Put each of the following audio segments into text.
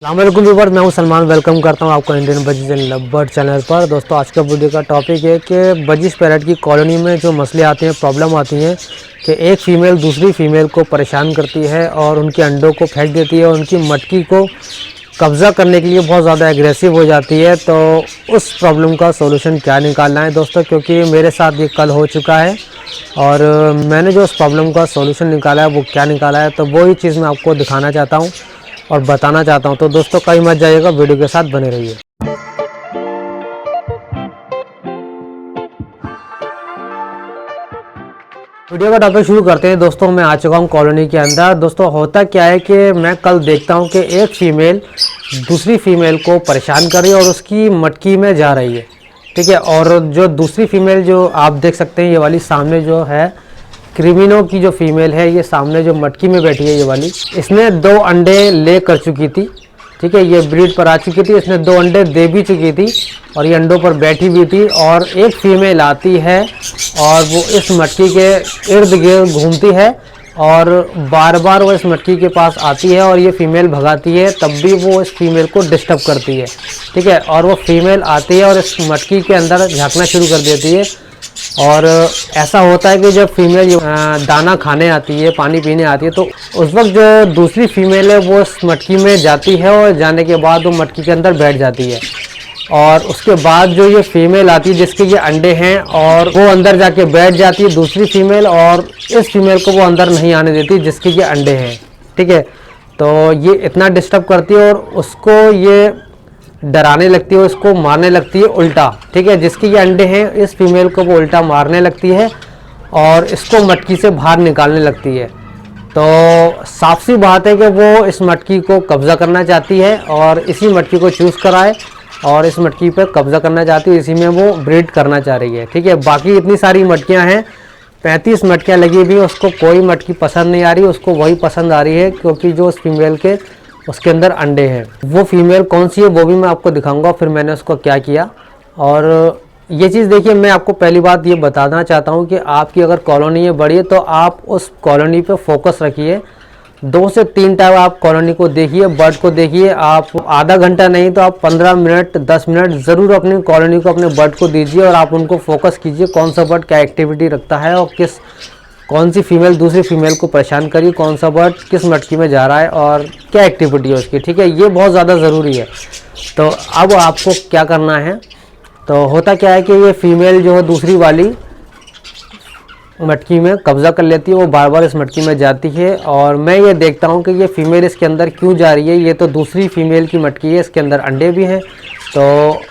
अस्सलामुअलैकुम व्यूअर्स, मैं हूं सलमान। वेलकम करता हूं आपको Indian budgies and love bird channel पर। दोस्तों, आज का वीडियो का टॉपिक है कि बजीज पैरट की कॉलोनी में जो मसले आते हैं, प्रॉब्लम आती हैं कि एक फ़ीमेल दूसरी फ़ीमेल को परेशान करती है और उनके अंडों को फेंक देती है और उनकी मटकी को कब्ज़ा करने के लिए बहुत ज़्यादा एग्रेसिव हो जाती है। तो उस प्रॉब्लम का सोल्यूशन क्या निकालना है दोस्तों, क्योंकि मेरे साथ ये कल हो चुका है और मैंने जो उस प्रॉब्लम का सोल्यूशन निकाला है वो क्या निकाला है, तो वही चीज़ मैं आपको दिखाना चाहता हूँ और बताना चाहता हूं। तो दोस्तों, कहीं मत जाइएगा, वीडियो के साथ बने रहिए। वीडियो का टॉपिक शुरू करते हैं। दोस्तों, मैं आ चुका हूं कॉलोनी के अंदर। दोस्तों, होता क्या है कि मैं कल देखता हूं कि एक फ़ीमेल दूसरी फ़ीमेल को परेशान कर रही है और उसकी मटकी में जा रही है, ठीक है। और जो दूसरी फ़ीमेल जो आप देख सकते हैं, ये वाली सामने जो है क्रिमिनो की जो फीमेल है, ये सामने जो मटकी में बैठी है ये वाली, इसने 2 अंडे ले कर चुकी थी, ठीक है। ये ब्रीड पर आ चुकी थी, इसने 2 अंडे दे भी चुकी थी और ये अंडों पर बैठी हुई थी। और एक फीमेल आती है और वो इस मटकी के इर्द गिर्द घूमती है और बार बार वो इस मटकी के पास आती है और ये फीमेल भगाती है, तब भी वो इस फीमेल को डिस्टर्ब करती है, ठीक है। और वो फीमेल आती है और इस मटकी के अंदर झांकना शुरू कर देती है। और ऐसा होता है कि जब फीमेल दाना खाने आती है, पानी पीने आती है, तो उस वक्त जो दूसरी फीमेल है वो उस मटकी में जाती है और जाने के बाद वो मटकी के अंदर बैठ जाती है। और उसके बाद जो ये फीमेल आती है जिसके ये अंडे हैं, और वो अंदर जाके बैठ जाती है दूसरी फीमेल, और इस फीमेल को वो अंदर नहीं आने देती जिसके ये अंडे हैं, ठीक है। तो ये इतना डिस्टर्ब करती है और उसको ये डराने लगती है, उसको मारने लगती है उल्टा, ठीक है। जिसके ये अंडे हैं इस फीमेल को वो उल्टा मारने लगती है और इसको मटकी से बाहर निकालने लगती है। तो साफ सी बात है कि वो इस मटकी को कब्ज़ा करना चाहती है और इसी मटकी को चूज़ कराए और इस मटकी पर कब्ज़ा करना चाहती है, इसी में वो ब्रीड करना चाह रही है, ठीक है। बाकी इतनी सारी मटकियाँ हैं, 35 मटकियाँ लगी हुई, उसको कोई मटकी पसंद नहीं आ रही, उसको वही पसंद आ रही है क्योंकि जो उस फीमेल के उसके अंदर अंडे हैं। वो फीमेल कौन सी है वो भी मैं आपको दिखाऊंगा, फिर मैंने उसको क्या किया। और ये चीज़ देखिए, मैं आपको पहली बात ये बताना चाहता हूँ कि आपकी अगर कॉलोनी है बड़ी है तो आप उस कॉलोनी पे फोकस रखिए। 2 से 3 टाइम आप कॉलोनी को देखिए, बर्ड को देखिए। आप आधा घंटा नहीं तो आप 15 मिनट 10 मिनट ज़रूर अपनी कॉलोनी को, अपने बर्ड को दीजिए और आप उनको फोकस कीजिए कौन सा बर्ड क्या एक्टिविटी रखता है और कौन सी फीमेल दूसरी फीमेल को परेशान करी, कौन सा बर्ड किस मटकी में जा रहा है और क्या एक्टिविटी है उसकी, ठीक है। ये बहुत ज़्यादा ज़रूरी है। तो अब आपको क्या करना है, तो होता क्या है कि ये फीमेल जो है दूसरी वाली मटकी में कब्ज़ा कर लेती है, वो बार बार इस मटकी में जाती है और मैं ये देखता हूँ कि ये फीमेल इसके अंदर क्यों जा रही है। ये तो दूसरी फीमेल की मटकी है, इसके अंदर अंडे भी हैं। तो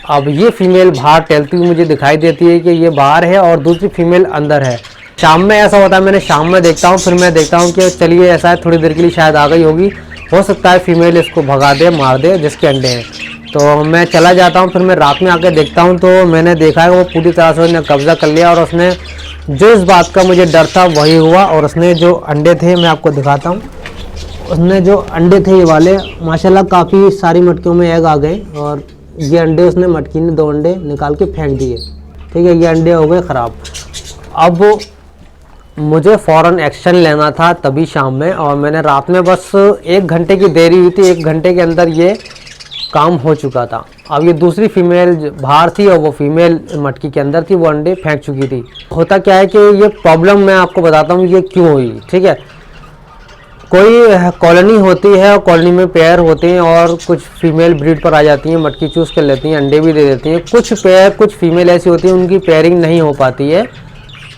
अब ये फीमेल बाहर टहलती हुई मुझे दिखाई देती है कि ये बाहर है और दूसरी फीमेल अंदर है। शाम में ऐसा होता है, मैंने शाम में देखता हूँ, फिर मैं देखता हूँ कि चलिए ऐसा है थोड़ी देर के लिए शायद आ गई होगी, हो सकता है फीमेल इसको भगा दे, मार दे जिसके अंडे हैं। तो मैं चला जाता हूँ, फिर मैं रात में आकर देखता हूँ तो मैंने देखा है वो पूरी तरह से उसने कब्ज़ा कर लिया और उसने जो इस बात का मुझे डर था वही हुआ। और उसने जो अंडे थे मैं आपको दिखाता हूँ, उसने जो अंडे थे ये वाले, माशाल्लाह काफ़ी सारी मटकियों में एग आ गए और ये अंडे उसने मटकी ने 2 अंडे निकाल के फेंक दिए, ठीक है। ये अंडे हो गए ख़राब। अब मुझे फ़ौरन एक्शन लेना था तभी शाम में, और मैंने रात में बस 1 घंटे की देरी हुई थी, 1 घंटे के अंदर ये काम हो चुका था। अब ये दूसरी फीमेल बाहर थी और वो फीमेल मटकी के अंदर थी, वो अंडे फेंक चुकी थी। होता क्या है कि ये प्रॉब्लम मैं आपको बताता हूँ ये क्यों हुई, ठीक है। कोई कॉलोनी होती है और कॉलोनी में पेयर होते हैं और कुछ फीमेल ब्रीड पर आ जाती हैं, मटकी चूज़ कर लेती हैं, अंडे भी दे देती हैं। कुछ फीमेल ऐसी होती हैं उनकी पेयरिंग नहीं हो पाती है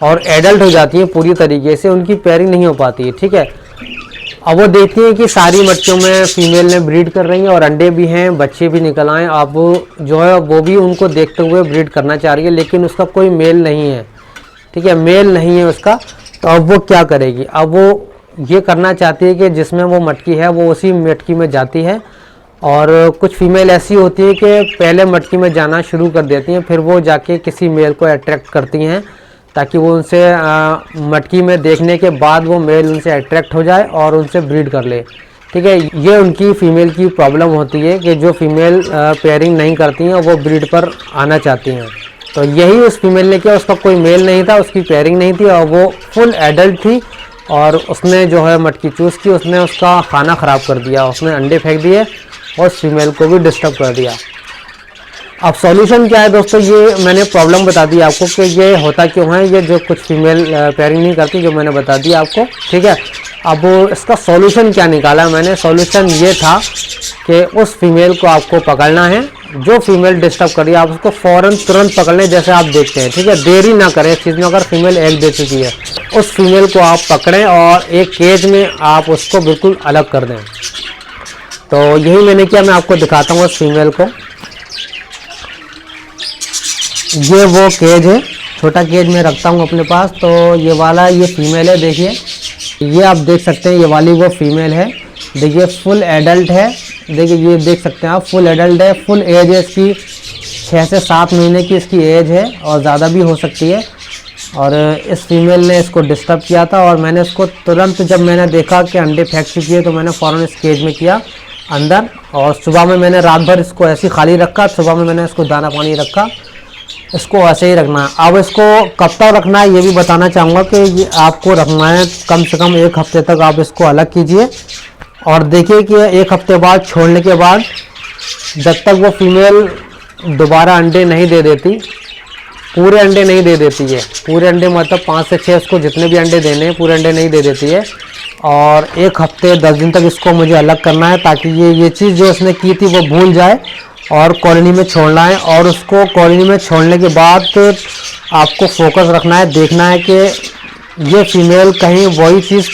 और एडल्ट हो जाती हैं पूरी तरीके से, उनकी पेयरिंग नहीं हो पाती है, ठीक है। अब वो देखती हैं कि सारी मटकियों में फीमेल ने ब्रीड कर रही हैं और अंडे भी हैं, बच्चे भी निकल आए। अब जो है वो भी उनको देखते हुए ब्रीड करना चाह रही है, लेकिन उसका कोई मेल नहीं है, ठीक है, मेल नहीं है उसका। तो अब वो क्या करेगी, अब वो ये करना चाहती है कि जिसमें वो मटकी है वो उसी मटकी में जाती है। और कुछ फीमेल ऐसी होती है कि पहले मटकी में जाना शुरू कर देती हैं, फिर वो जाके किसी मेल को अट्रैक्ट करती हैं ताकि वो उनसे मटकी में देखने के बाद वो मेल उनसे अट्रैक्ट हो जाए और उनसे ब्रीड कर ले, ठीक है। ये उनकी फ़ीमेल की प्रॉब्लम होती है कि जो फीमेल पेयरिंग नहीं करती हैं वो ब्रीड पर आना चाहती हैं। तो यही उस फीमेल ने किया, उसका कोई मेल नहीं था, उसकी पेयरिंग नहीं थी और वो फुल एडल्ट थी और उसने जो है मटकी चूज़ की, उसने उसका खाना ख़राब कर दिया, उसने अंडे फेंक दिए और उस फीमेल को भी डिस्टर्ब कर दिया। अब सॉल्यूशन क्या है दोस्तों, ये मैंने प्रॉब्लम बता दी आपको कि ये होता क्यों है, ये जो कुछ फीमेल पेयरिंग नहीं करती, जो मैंने बता दिया आपको, ठीक है। अब इसका सॉल्यूशन क्या निकाला मैंने, सॉल्यूशन ये था कि उस फीमेल को आपको पकड़ना है, जो फीमेल डिस्टर्ब कर रही है आप उसको फ़ौरन तुरंत पकड़ लें, जैसे आप देखते हैं, ठीक है। देरी ना करें इस चीज़ में। अगर फीमेल एग दे चुकी है, उस फीमेल को आप पकड़ें और एक केज में आप उसको बिल्कुल अलग कर दें। तो यही मैंने किया, मैं आपको दिखाता हूँ उस फीमेल को। ये वो केज है, छोटा केज मैं रखता हूँ अपने पास। तो ये वाला ये फीमेल है, देखिए ये आप देख सकते हैं, ये वाली वो फीमेल है। देखिए फुल एडल्ट है, देखिए ये देख सकते हैं आप, फुल एडल्ट है, फुल एज है इसकी, 6 से 7 महीने की इसकी एज है और ज़्यादा भी हो सकती है। और इस फीमेल ने इसको डिस्टर्ब किया था और मैंने इसको तुरंत, जब मैंने देखा कि अंडे फेंक चुकी है, तो मैंने फ़ौरन इस केज में किया अंदर। और सुबह में मैंने रात भर इसको ऐसे ही खाली रखा, सुबह में मैंने इसको दाना पानी रखा। इसको ऐसे ही रखना है। अब इसको कब तक रखना है ये भी बताना चाहूँगा कि ये आपको रखना है कम से कम 1 हफ्ते तक। आप इसको अलग कीजिए और देखिए कि 1 हफ्ते बाद छोड़ने के बाद जब तक वो फीमेल दोबारा अंडे नहीं दे देती, पूरे अंडे नहीं दे देती है, पूरे अंडे मतलब 5 से 6 उसको जितने भी अंडे देने हैं पूरे अंडे नहीं दे देती है। और 1 हफ्ते 10 दिन तक इसको मुझे अलग करना है, ताकि ये चीज़ जो उसने की थी वो भूल जाए और कॉलोनी में छोड़ना है। और उसको कॉलोनी में छोड़ने के बाद आपको फोकस रखना है, देखना है कि ये फीमेल कहीं वही चीज़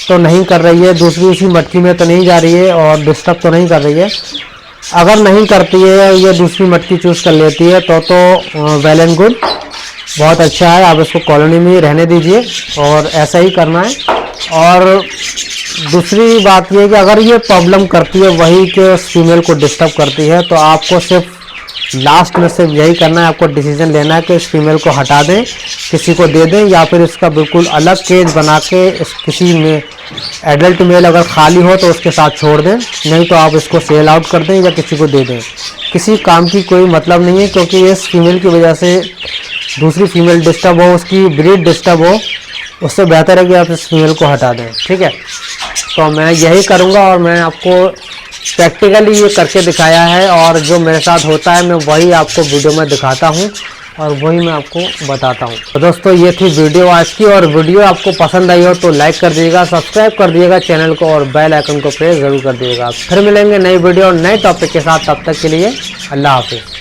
तो नहीं कर रही है, दूसरी उसी मटकी में तो नहीं जा रही है और डिस्टर्ब तो नहीं कर रही है। अगर नहीं करती है, ये दूसरी मटकी चूज़ कर लेती है तो वेल एंड गुड, बहुत अच्छा है। आप इसको कॉलोनी में ही रहने दीजिए और ऐसा ही करना है। और दूसरी बात ये है कि अगर ये प्रॉब्लम करती है वही कि उस फीमेल को डिस्टर्ब करती है, तो आपको सिर्फ लास्ट में सिर्फ यही करना है, आपको डिसीजन लेना है कि इस फीमेल को हटा दें, किसी को दे दें, या फिर इसका बिल्कुल अलग केज बना के इस किसी में एडल्ट मेल अगर खाली हो तो उसके साथ छोड़ दें, नहीं तो आप इसको सेल आउट कर दें या किसी को दे दें। किसी काम की कोई मतलब नहीं है, क्योंकि इस फीमेल की वजह से दूसरी फीमेल डिस्टर्ब हो, उसकी ब्रीड डिस्टर्ब हो, उससे बेहतर है कि आप इस फीमेल को हटा दें, ठीक है। तो मैं यही करूँगा और मैं आपको प्रैक्टिकली ये करके दिखाया है, और जो मेरे साथ होता है मैं वही आपको वीडियो में दिखाता हूँ और वही मैं आपको बताता हूँ। तो दोस्तों ये थी वीडियो आज की, और वीडियो आपको पसंद आई हो तो लाइक कर दीजिएगा, सब्सक्राइब कर दीजिएगा चैनल को और बेल आइकन को प्रेस ज़रूर कर दीजिएगा। फिर मिलेंगे नई वीडियो और नए टॉपिक के साथ, तब तक के लिए अल्लाह हाफिज़।